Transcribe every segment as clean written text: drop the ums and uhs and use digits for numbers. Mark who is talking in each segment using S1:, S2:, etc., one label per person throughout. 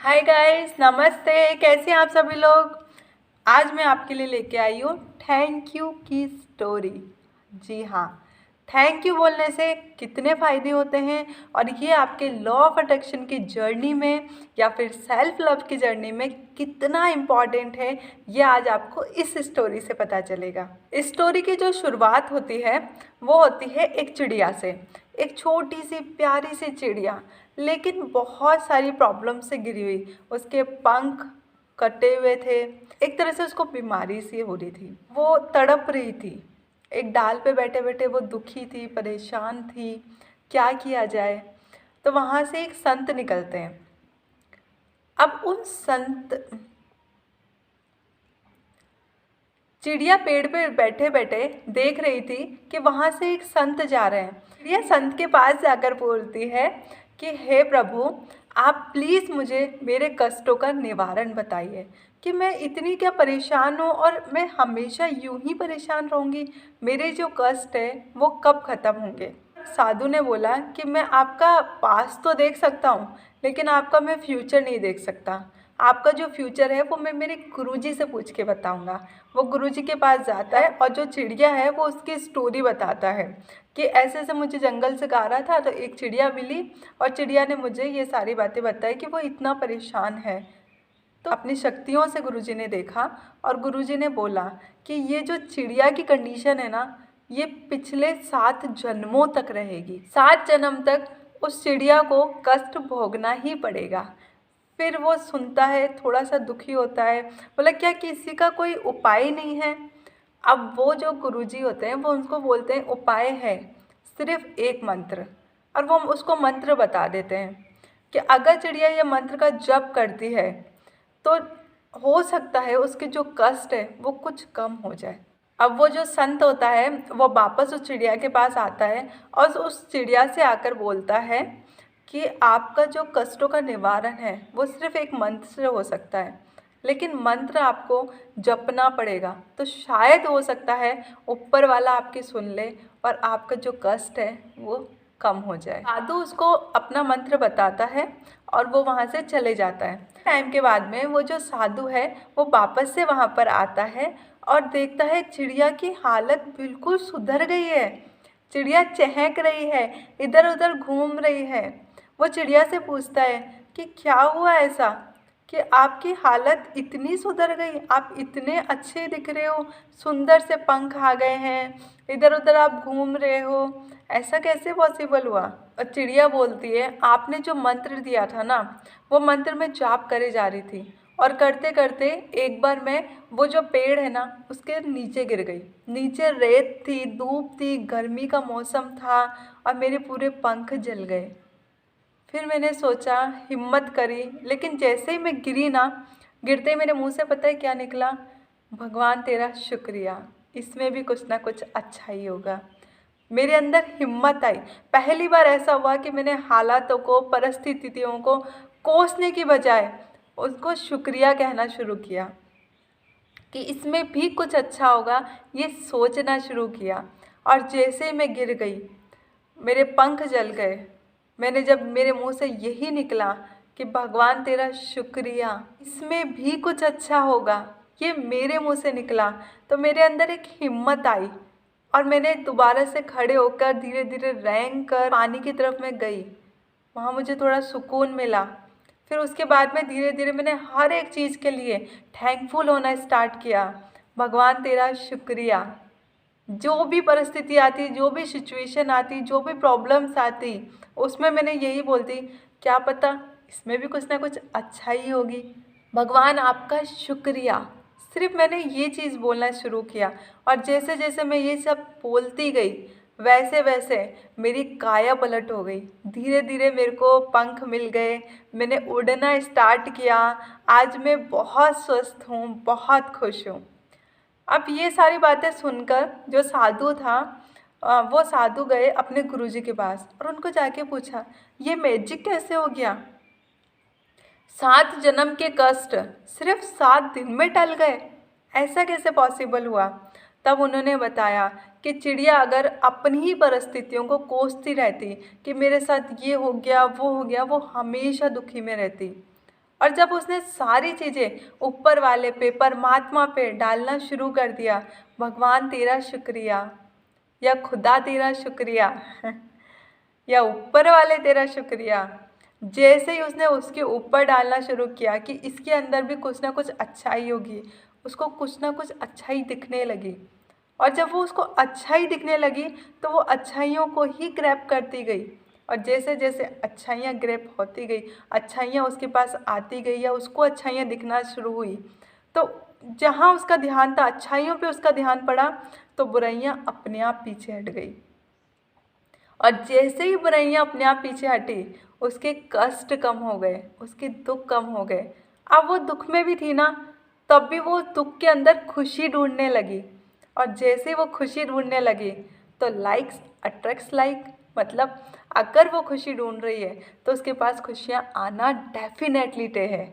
S1: Hi guys, नमस्ते। कैसे हैं आप सभी लोग। आज मैं आपके लिए लेके आई हूँ थैंक यू की स्टोरी। जी हाँ, थैंक यू बोलने से कितने फ़ायदे होते हैं और ये आपके लॉ ऑफ अट्रैक्शन की जर्नी में या फिर सेल्फ लव की जर्नी में कितना इम्पॉर्टेंट है, ये आज आपको इस स्टोरी से पता चलेगा। इस स्टोरी की जो शुरुआत होती है वो होती है एक चिड़िया से। एक छोटी सी प्यारी सी चिड़िया, लेकिन बहुत सारी प्रॉब्लम से घिरी हुई। उसके पंख कटे हुए थे, एक तरह से उसको बीमारी सी हो रही थी, वो तड़प रही थी। एक डाल पे बैठे बैठे वो दुखी थी, परेशान थी, क्या किया जाए। तो वहाँ से एक संत निकलते हैं। अब उन संत चिड़िया पेड़ पे बैठे बैठे देख रही थी कि वहाँ से एक संत जा रहे हैं। चिड़िया संत के पास जाकर बोलती है कि हे प्रभु, आप प्लीज़ मुझे मेरे कष्टों का निवारण बताइए कि मैं इतनी क्या परेशान हूँ और मैं हमेशा यूं ही परेशान रहूँगी। मेरे जो कष्ट है वो कब ख़त्म होंगे। साधु ने बोला कि मैं आपका पास तो देख सकता हूँ, लेकिन आपका मैं फ्यूचर नहीं देख सकता। आपका जो फ्यूचर है वो मैं मेरे गुरुजी से पूछ के बताऊंगा। वो गुरुजी के पास जाता है और जो चिड़िया है वो उसकी स्टोरी बताता है कि ऐसे ऐसे मुझे जंगल से गा रहा था तो एक चिड़िया मिली और चिड़िया ने मुझे ये सारी बातें बताई कि वो इतना परेशान है। तो अपनी शक्तियों से गुरुजी ने देखा और गुरुजी ने बोला कि ये जो चिड़िया की कंडीशन है ना, ये पिछले 7 जन्मों तक रहेगी। 7 जन्म तक उस चिड़िया को कष्ट भोगना ही पड़ेगा। फिर वो सुनता है, थोड़ा सा दुखी होता है, बोला क्या किसी का कोई उपाय नहीं है। अब वो जो गुरुजी होते हैं वो उनको बोलते हैं उपाय है, सिर्फ एक मंत्र। और वो उसको मंत्र बता देते हैं कि अगर चिड़िया ये मंत्र का जप करती है तो हो सकता है उसके जो कष्ट है वो कुछ कम हो जाए। अब वो जो संत होता है वो वापस उस चिड़िया के पास आता है और उस चिड़िया से आकर बोलता है कि आपका जो कष्टों का निवारण है वो सिर्फ एक मंत्र से हो सकता है, लेकिन मंत्र आपको जपना पड़ेगा। तो शायद हो सकता है ऊपर वाला आपकी सुन ले और आपका जो कष्ट है वो कम हो जाए। साधु उसको अपना मंत्र बताता है और वो वहाँ से चले जाता है। टाइम के बाद में वो जो साधु है वो वापस से वहाँ पर आता है और देखता है चिड़िया की हालत बिल्कुल सुधर गई है। चिड़िया चहक रही है, इधर उधर घूम रही है। वो चिड़िया से पूछता है कि क्या हुआ ऐसा कि आपकी हालत इतनी सुधर गई, आप इतने अच्छे दिख रहे हो, सुंदर से पंख आ गए हैं, इधर उधर आप घूम रहे हो, ऐसा कैसे पॉसिबल हुआ। और चिड़िया बोलती है आपने जो मंत्र दिया था ना, वो मंत्र मैं जाप करे जा रही थी और करते करते एक बार मैं वो जो पेड़ है ना उसके नीचे गिर गई। नीचे रेत थी, धूप थी, गर्मी का मौसम था और मेरे पूरे पंख जल गए। फिर मैंने सोचा, हिम्मत करी, लेकिन जैसे ही मैं गिरी ना, गिरते ही मेरे मुंह से पता है क्या निकला, भगवान तेरा शुक्रिया, इसमें भी कुछ ना कुछ अच्छा ही होगा। मेरे अंदर हिम्मत आई। पहली बार ऐसा हुआ कि मैंने हालातों को, परिस्थितियों को कोसने की बजाय उसको शुक्रिया कहना शुरू किया कि इसमें भी कुछ अच्छा होगा, ये सोचना शुरू किया। और जैसे ही मैं गिर गई, मेरे पंख जल गए। मैंने जब मेरे मुंह से यही निकला कि भगवान तेरा शुक्रिया, इसमें भी कुछ अच्छा होगा, ये मेरे मुंह से निकला, तो मेरे अंदर एक हिम्मत आई और मैंने दोबारा से खड़े होकर धीरे धीरे रेंग कर पानी की तरफ मैं गई। वहाँ मुझे थोड़ा सुकून मिला। फिर उसके बाद में धीरे धीरे मैंने हर एक चीज़ के लिए थैंकफुल होना स्टार्ट किया। भगवान तेरा शुक्रिया। जो भी परिस्थिति आती, जो भी सिचुएशन आती, जो भी प्रॉब्लम्स आती, उसमें मैंने यही बोलती, क्या पता इसमें भी कुछ ना कुछ अच्छा ही होगी। भगवान आपका शुक्रिया। सिर्फ मैंने ये चीज़ बोलना शुरू किया और जैसे जैसे मैं ये सब बोलती गई वैसे वैसे मेरी काया पलट हो गई। धीरे धीरे मेरे को पंख मिल गए, मैंने उड़ना स्टार्ट किया। आज मैं बहुत स्वस्थ हूँ, बहुत खुश हूँ। अब ये सारी बातें सुनकर जो साधु था, वो साधु गए अपने गुरुजी के पास और उनको जाके पूछा ये मैजिक कैसे हो गया। 7 जन्म के कष्ट सिर्फ 7 दिन में टल गए, ऐसा कैसे पॉसिबल हुआ। तब उन्होंने बताया कि चिड़िया अगर अपनी ही परिस्थितियों को कोसती रहती कि मेरे साथ ये हो गया वो हो गया, वो हमेशा दुखी में रहती। और जब उसने सारी चीज़ें ऊपर वाले पे, परमात्मा पे डालना शुरू कर दिया, भगवान तेरा शुक्रिया, या खुदा तेरा शुक्रिया या ऊपर वाले तेरा शुक्रिया, जैसे ही उसने उसके ऊपर डालना शुरू किया कि इसके अंदर भी कुछ ना कुछ अच्छाई होगी, उसको कुछ ना कुछ अच्छाई दिखने लगी। और जब वो उसको अच्छाई दिखने लगी तो वो अच्छाइयों को ही ग्रैब करती गई, और जैसे जैसे अच्छाइयाँ ग्रैब होती गई, अच्छाइयाँ उसके पास आती गई या उसको अच्छाइयाँ दिखना शुरू हुई, तो जहाँ उसका ध्यान था, अच्छाइयों पे उसका ध्यान पड़ा, तो बुराइयाँ अपने आप पीछे हट गई। और जैसे ही बुराइयाँ अपने आप पीछे हटी, उसके कष्ट कम हो गए, उसके दुख कम हो गए। अब वो दुख में भी थी ना, तब भी वो दुख के अंदर खुशी ढूंढने लगी, और जैसे वो खुशी ढूंढने लगी तो लाइक्स अट्रैक्ट्स लाइक, मतलब अगर वो खुशी ढूंढ रही है तो उसके पास खुशियाँ आना डेफिनेटली तय है।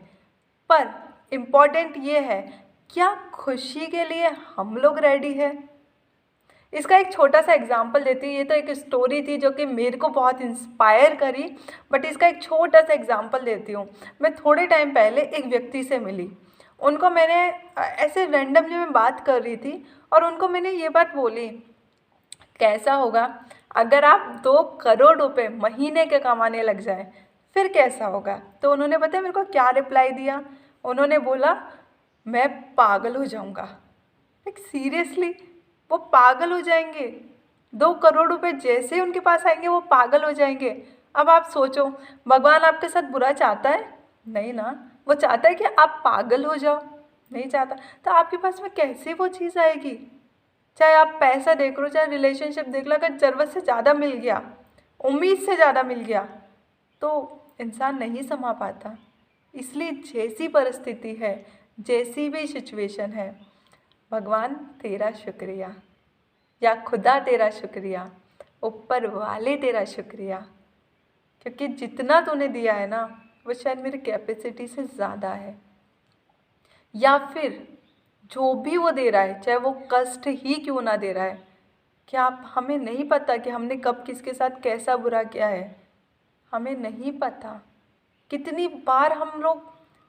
S1: पर इम्पॉर्टेंट ये है, क्या खुशी के लिए हम लोग रेडी है? इसका एक छोटा सा एग्जाम्पल देती हूँ। ये तो एक स्टोरी थी जो कि मेरे को बहुत इंस्पायर करी, बट इसका एक छोटा सा एग्जाम्पल देती हूँ। मैं थोड़े टाइम पहले एक व्यक्ति से मिली, उनको मैंने ऐसे रैंडमली मैं बात कर रही थी, और उनको मैंने ये बात बोली, कैसा होगा अगर आप 2 करोड़ रुपए महीने के कमाने लग जाए, फिर कैसा होगा? तो उन्होंने पता है मेरे को क्या रिप्लाई दिया? उन्होंने बोला, मैं पागल हो जाऊँगा। लाइक सीरियसली, वो पागल हो जाएंगे। 2 करोड़ रुपए जैसे ही उनके पास आएंगे वो पागल हो जाएंगे। अब आप सोचो, भगवान आपके साथ बुरा चाहता है? नहीं ना, वो चाहता है कि आप पागल हो जाओ, नहीं चाहता। तो आपके पास में कैसे वो चीज़ आएगी? चाहे आप पैसा देख लो, चाहे रिलेशनशिप देख लो, अगर ज़रूरत से ज़्यादा मिल गया, उम्मीद से ज़्यादा मिल गया, तो इंसान नहीं समा पाता। इसलिए जैसी परिस्थिति है, जैसी भी सिचुएशन है, भगवान तेरा शुक्रिया, या खुदा तेरा शुक्रिया, ऊपर वाले तेरा शुक्रिया, क्योंकि जितना तूने दिया है ना, वो शायद मेरी कैपेसिटी से ज़्यादा है। या फिर जो भी वो दे रहा है, चाहे वो कष्ट ही क्यों ना दे रहा है, क्या आप हमें नहीं पता कि हमने कब किसके साथ कैसा बुरा किया है? हमें नहीं पता। कितनी बार हम लोग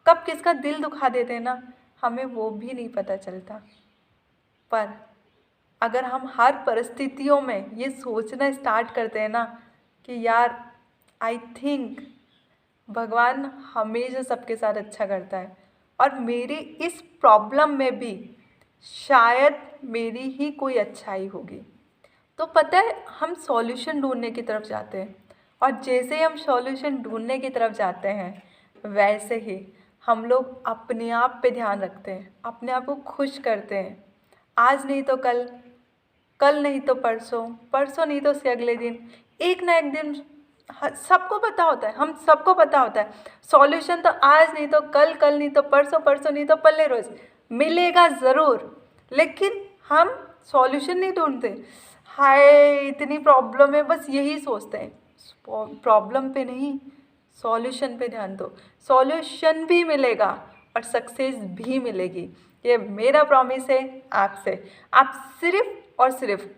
S1: कब किसका दिल दुखा देते हैं ना, हमें वो भी नहीं पता चलता। पर अगर हम हर परिस्थितियों में ये सोचना स्टार्ट करते हैं ना कि यार, आई थिंक भगवान हमेशा सबके साथ अच्छा करता है, और मेरी इस प्रॉब्लम में भी शायद मेरी ही कोई अच्छाई होगी, तो पता है हम सॉल्यूशन ढूंढने की तरफ जाते हैं। और जैसे ही हम सॉल्यूशन ढूंढने की तरफ जाते हैं, वैसे ही हम लोग अपने आप पे ध्यान रखते हैं, अपने आप को खुश करते हैं। आज नहीं तो कल, कल नहीं तो परसों, परसों नहीं तो उसके अगले दिन, एक ना एक दिन सबको पता होता है, हम सबको पता होता है सॉल्यूशन तो आज नहीं तो कल, कल नहीं तो परसों, परसों नहीं तो पल्ले रोज मिलेगा ज़रूर। लेकिन हम सॉल्यूशन नहीं ढूंढते। हाय इतनी प्रॉब्लम है, बस यही सोचते हैं। प्रॉब्लम पे नहीं, सॉल्यूशन पे ध्यान दो, सॉल्यूशन भी मिलेगा और सक्सेस भी मिलेगी। ये मेरा प्रॉमिस है आपसे। आप सिर्फ और सिर्फ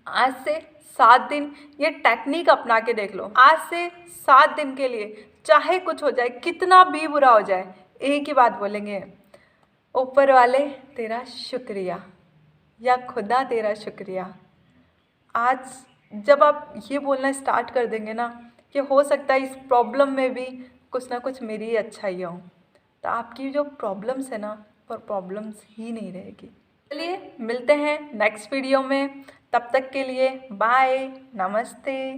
S1: आज से 7 दिन ये टेक्निक अपना के देख लो। आज से 7 दिन के लिए चाहे कुछ हो जाए, कितना भी बुरा हो जाए, एक ही बात बोलेंगे, ऊपर वाले तेरा शुक्रिया, या खुदा तेरा शुक्रिया। आज जब आप ये बोलना स्टार्ट कर देंगे ना कि हो सकता है इस प्रॉब्लम में भी कुछ ना कुछ मेरी अच्छाई हो, तो आपकी जो प्रॉब्लम्स है ना, वो प्रॉब्लम्स ही नहीं रहेगी। चलिए मिलते हैं नेक्स्ट वीडियो में, तब तक के लिए बाय, नमस्ते।